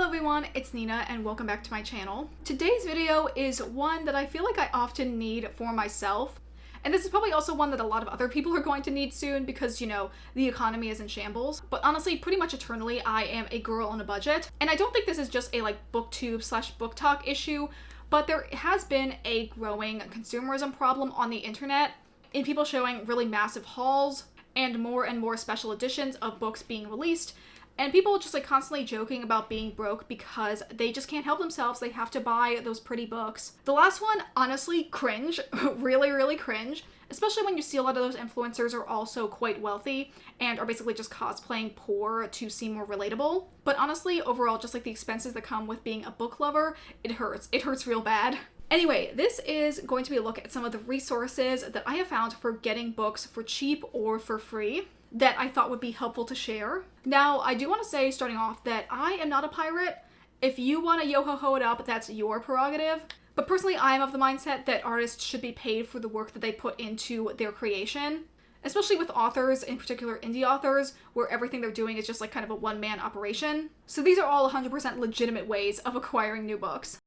everyone, it's Nina and welcome back to my channel. Today's video is one that I feel like I often need for myself. And this is probably also one that a lot of other people are going to need soon because, you know, the economy is in shambles. But honestly, pretty much eternally, I am a girl on a budget. And I don't think this is just a booktube/book talk issue, but there has been a growing consumerism problem on the internet in people showing really massive hauls and more special editions of books being released. And people just constantly joking about being broke because they just can't help themselves. They have to buy those pretty books. The last one, honestly, cringe. really cringe. Especially when you see a lot of those influencers are also quite wealthy and are basically just cosplaying poor to seem more relatable. But honestly, overall, just the expenses that come with being a book lover, it hurts. It hurts real bad. Anyway, this is going to be a look at some of the resources that I have found for getting books for cheap or for free that I thought would be helpful to share. Now, I do want to say, starting off, that I am not a pirate. If you want to yo-ho-ho it up, that's your prerogative. But personally, I am of the mindset that artists should be paid for the work that they put into their creation. Especially with authors, in particular indie authors, where everything they're doing is just kind of a one-man operation. So these are all 100% legitimate ways of acquiring new books.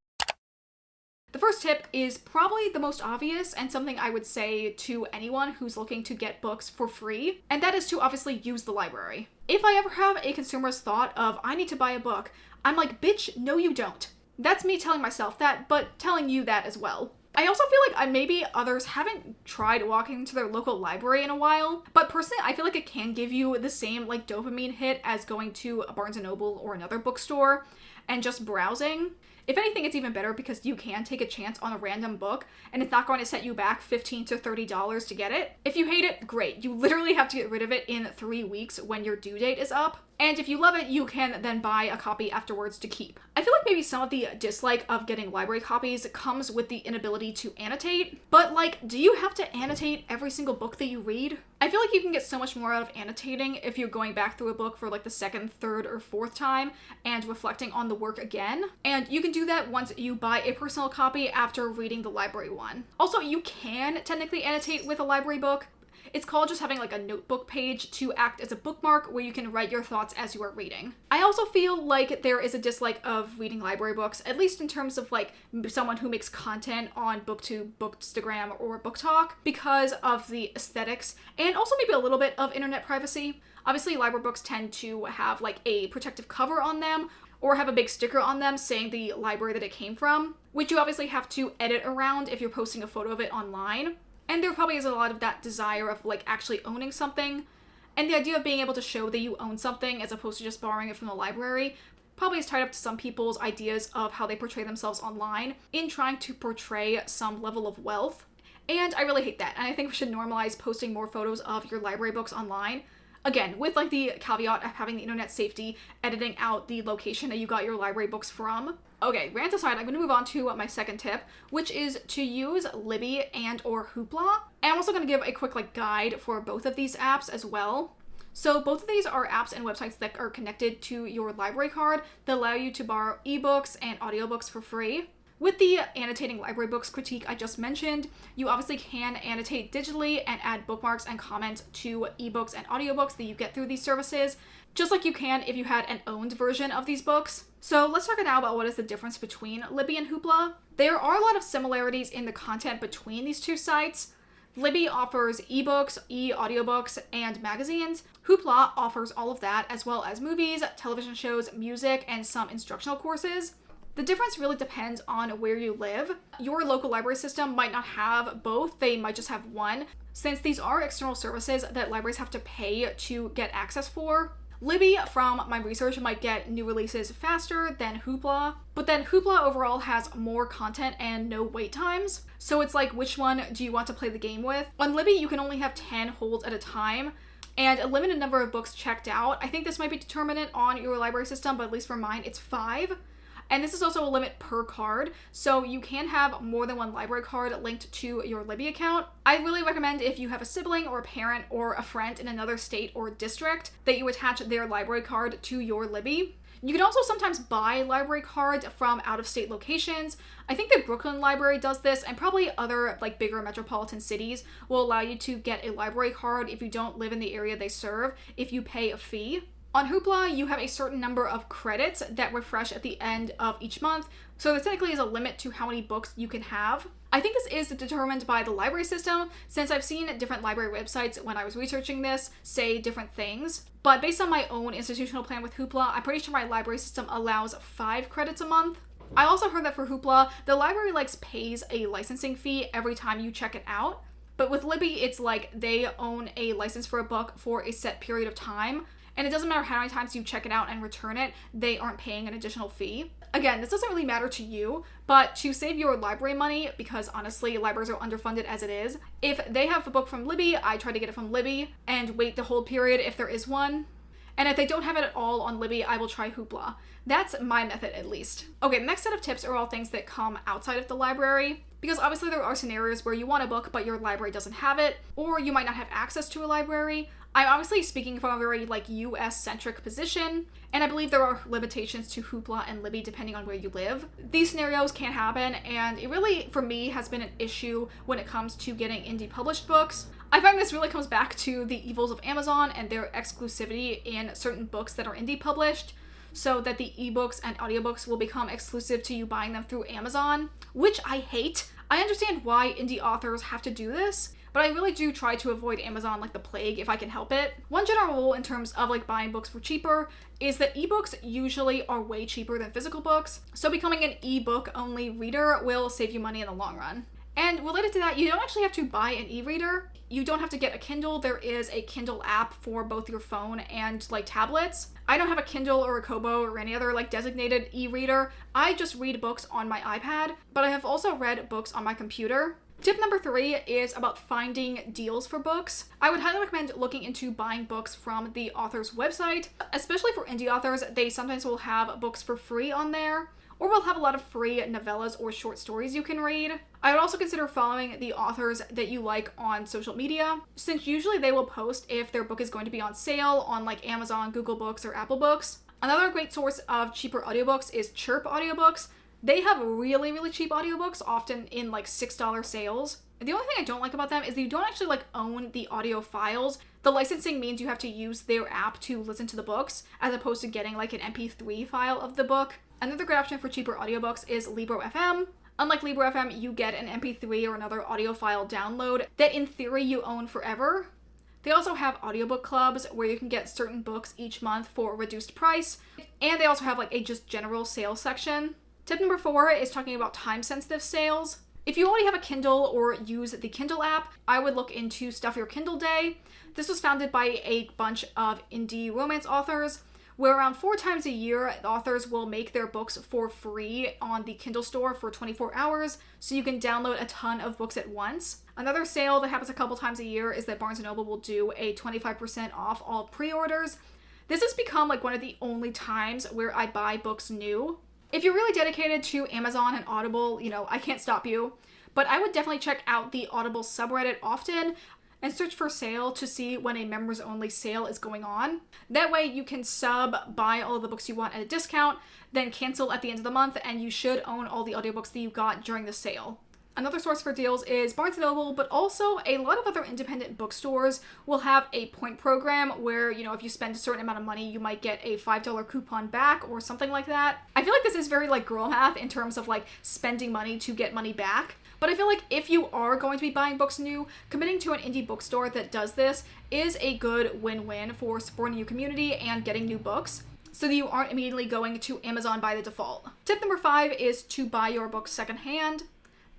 The first tip is probably the most obvious and something I would say to anyone who's looking to get books for free, and that is to obviously use the library. If I ever have a consumerist thought of, I need to buy a book, I'm like, bitch, no you don't. That's me telling myself that, but telling you that as well. I also feel like maybe others haven't tried walking to their local library in a while, but personally I feel like it can give you the same dopamine hit as going to a Barnes & Noble or another bookstore and just browsing. If anything, it's even better because you can take a chance on a random book and it's not going to set you back $15 to $30 to get it. If you hate it, great. You literally have to get rid of it in 3 weeks when your due date is up. And if you love it, you can then buy a copy afterwards to keep. I feel like maybe some of the dislike of getting library copies comes with the inability to annotate. But do you have to annotate every single book that you read? I feel like you can get so much more out of annotating if you're going back through a book for the second, third, or fourth time and reflecting on the work again. And you can do that once you buy a personal copy after reading the library one. Also, you can technically annotate with a library book. It's called just having a notebook page to act as a bookmark where you can write your thoughts as you are reading. I also feel like there is a dislike of reading library books, at least in terms of someone who makes content on BookTube, Bookstagram, or BookTok because of the aesthetics and also maybe a little bit of internet privacy. Obviously, library books tend to have a protective cover on them or have a big sticker on them saying the library that it came from, which you obviously have to edit around if you're posting a photo of it online. And there probably is a lot of that desire of actually owning something. And the idea of being able to show that you own something as opposed to just borrowing it from the library probably is tied up to some people's ideas of how they portray themselves online in trying to portray some level of wealth. And I really hate that. And I think we should normalize posting more photos of your library books online. Again, with the caveat of having the internet safety, editing out the location that you got your library books from. Okay, rant aside, I'm going to move on to my second tip, which is to use Libby and or Hoopla. And I'm also going to give a quick guide for both of these apps as well. So both of these are apps and websites that are connected to your library card that allow you to borrow ebooks and audiobooks for free. With the annotating library books critique I just mentioned, you obviously can annotate digitally and add bookmarks and comments to ebooks and audiobooks that you get through these services, just like you can if you had an owned version of these books. So let's talk now about what is the difference between Libby and Hoopla. There are a lot of similarities in the content between these two sites. Libby offers ebooks, e-audiobooks, and magazines. Hoopla offers all of that, as well as movies, television shows, music, and some instructional courses. The difference really depends on where you live. Your local library system might not have both, they might just have one, since these are external services that libraries have to pay to get access for. Libby, from my research, might get new releases faster than Hoopla, but then Hoopla overall has more content and no wait times. So it's which one do you want to play the game with? On Libby, you can only have 10 holds at a time, and a limited number of books checked out. I think this might be determinant on your library system, but at least for mine, it's 5. And this is also a limit per card, so you can have more than one library card linked to your Libby account. I really recommend if you have a sibling or a parent or a friend in another state or district that you attach their library card to your Libby. You can also sometimes buy library cards from out-of-state locations. I think the Brooklyn Library does this, and probably other bigger metropolitan cities will allow you to get a library card if you don't live in the area they serve, if you pay a fee. On Hoopla, you have a certain number of credits that refresh at the end of each month, so there technically is a limit to how many books you can have. I think this is determined by the library system, since I've seen different library websites when I was researching this say different things. But based on my own institutional plan with Hoopla, I'm pretty sure my library system allows 5 credits a month. I also heard that for Hoopla, the library pays a licensing fee every time you check it out. But with Libby, it's like they own a license for a book for a set period of time. And it doesn't matter how many times you check it out and return it, they aren't paying an additional fee. Again, this doesn't really matter to you, but to save your library money, because honestly, libraries are underfunded as it is, if they have a book from Libby, I try to get it from Libby and wait the whole period if there is one. And if they don't have it at all on Libby, I will try Hoopla. That's my method, at least. Okay, the next set of tips are all things that come outside of the library, because obviously there are scenarios where you want a book but your library doesn't have it, or you might not have access to a library. I'm obviously speaking from a very US-centric position, and I believe there are limitations to Hoopla and Libby depending on where you live. These scenarios can happen, and it really, for me, has been an issue when it comes to getting indie published books. I find this really comes back to the evils of Amazon and their exclusivity in certain books that are indie published, so that the ebooks and audiobooks will become exclusive to you buying them through Amazon, which I hate. I understand why indie authors have to do this, but I really do try to avoid Amazon like the plague if I can help it. One general rule in terms of buying books for cheaper is that ebooks usually are way cheaper than physical books, so becoming an ebook only reader will save you money in the long run. And related to that, you don't actually have to buy an e-reader. You don't have to get a Kindle. There is a Kindle app for both your phone and tablets. I don't have a Kindle or a Kobo or any other designated e-reader. I just read books on my iPad, but I have also read books on my computer. Tip number 3 is about finding deals for books. I would highly recommend looking into buying books from the author's website. Especially for indie authors, they sometimes will have books for free on there, or will have a lot of free novellas or short stories you can read. I would also consider following the authors that you like on social media, since usually they will post if their book is going to be on sale on Amazon, Google Books, or Apple Books. Another great source of cheaper audiobooks is Chirp Audiobooks. They have really, really cheap audiobooks, often in $6 sales. The only thing I don't like about them is that you don't actually own the audio files. The licensing means you have to use their app to listen to the books, as opposed to getting an MP3 file of the book. Another good option for cheaper audiobooks is Libro.fm. Unlike Libro.fm, you get an MP3 or another audio file download that in theory you own forever. They also have audiobook clubs where you can get certain books each month for a reduced price, and they also have a just general sales section. Tip number 4 is talking about time-sensitive sales. If you already have a Kindle or use the Kindle app, I would look into Stuff Your Kindle Day. This was founded by a bunch of indie romance authors, where around 4 times a year, the authors will make their books for free on the Kindle store for 24 hours, so you can download a ton of books at once. Another sale that happens a couple times a year is that Barnes & Noble will do a 25% off all pre-orders. This has become one of the only times where I buy books new. If you're really dedicated to Amazon and Audible, I can't stop you, but I would definitely check out the Audible subreddit often and search for sale to see when a members only sale is going on. That way you can buy all of the books you want at a discount, then cancel at the end of the month, and you should own all the audiobooks that you got during the sale. Another source for deals is Barnes & Noble, but also a lot of other independent bookstores will have a point program where, if you spend a certain amount of money, you might get a $5 coupon back or something like that. I feel like this is very girl math in terms of spending money to get money back. But I feel like if you are going to be buying books new, committing to an indie bookstore that does this is a good win-win for supporting your community and getting new books, so that you aren't immediately going to Amazon by the default. Tip number 5 is to buy your books secondhand.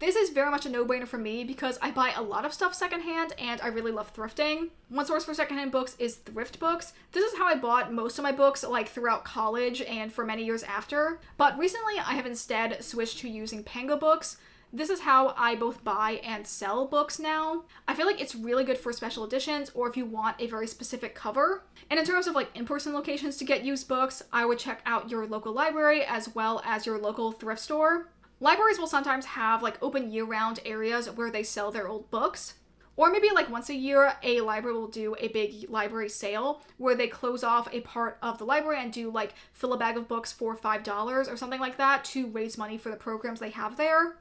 This is very much a no-brainer for me because I buy a lot of stuff secondhand and I really love thrifting. One source for secondhand books is thrift books. This is how I bought most of my books throughout college and for many years after. But recently I have instead switched to using Pango Books. This is how I both buy and sell books now. I feel like it's really good for special editions or if you want a very specific cover. And in terms of in-person locations to get used books, I would check out your local library as well as your local thrift store. Libraries will sometimes have open year-round areas where they sell their old books. Or maybe once a year, a library will do a big library sale where they close off a part of the library and do fill a bag of books for $5 or something like that to raise money for the programs they have there.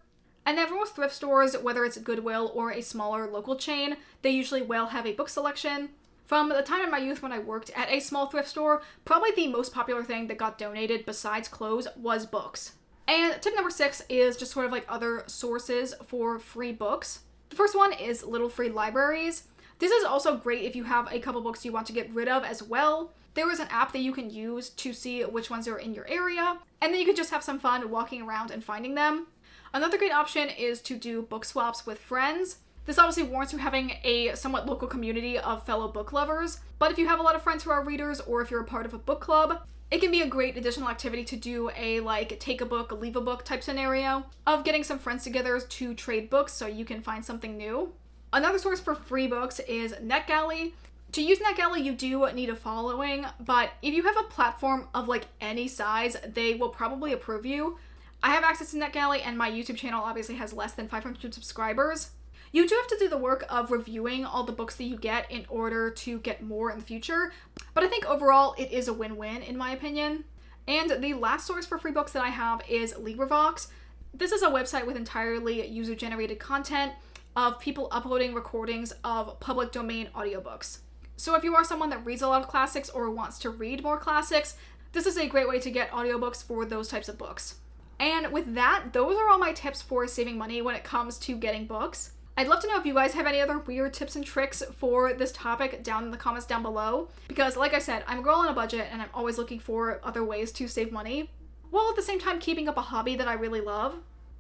And then for most thrift stores, whether it's Goodwill or a smaller local chain, they usually will have a book selection. From the time in my youth when I worked at a small thrift store, probably the most popular thing that got donated besides clothes was books. And tip number 6 is just sort of like other sources for free books. The first one is little free libraries. This is also great if you have a couple books you want to get rid of as well. There is an app that you can use to see which ones are in your area, and then you can just have some fun walking around and finding them. Another great option is to do book swaps with friends. This obviously warrants you having a somewhat local community of fellow book lovers, but if you have a lot of friends who are readers, or if you're a part of a book club, it can be a great additional activity to do a like take a book, leave a book type scenario of getting some friends together to trade books so you can find something new. Another source for free books is NetGalley. To use NetGalley, you do need a following, but if you have a platform of like any size, they will probably approve you. I have access to NetGalley, and my YouTube channel obviously has less than 500 subscribers. You do have to do the work of reviewing all the books that you get in order to get more in the future, but I think overall it is a win-win in my opinion. And the last source for free books that I have is LibriVox. This is a website with entirely user-generated content of people uploading recordings of public domain audiobooks. So if you are someone that reads a lot of classics or wants to read more classics, this is a great way to get audiobooks for those types of books. And with that, those are all my tips for saving money when it comes to getting books. I'd love to know if you guys have any other weird tips and tricks for this topic down in the comments down below, because like I said, I'm a girl on a budget and I'm always looking for other ways to save money, while at the same time keeping up a hobby that I really love.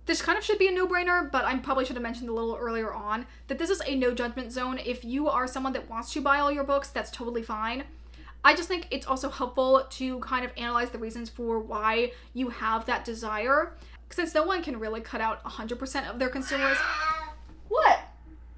This kind of should be a no-brainer, but I probably should have mentioned a little earlier on that this is a no judgment zone. If you are someone that wants to buy all your books, that's totally fine. I just think it's also helpful to kind of analyze the reasons for why you have that desire, since no one can really cut out 100% of their consumers. What?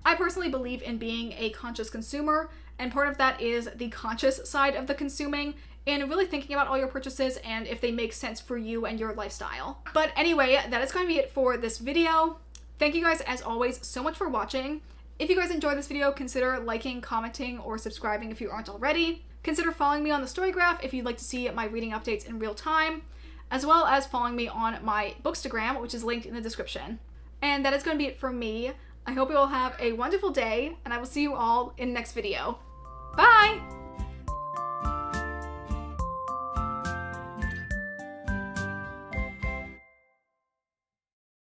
I personally believe in being a conscious consumer, and part of that is the conscious side of the consuming and really thinking about all your purchases and if they make sense for you and your lifestyle. But anyway, that is going to be it for this video. Thank you guys as always so much for watching. If you guys enjoyed this video, consider liking, commenting, or subscribing if you aren't already. Consider following me on the Storygraph if you'd like to see my reading updates in real time, as well as following me on my Bookstagram, which is linked in the description. And that is going to be it from me. I hope you all have a wonderful day, and I will see you all in the next video. Bye!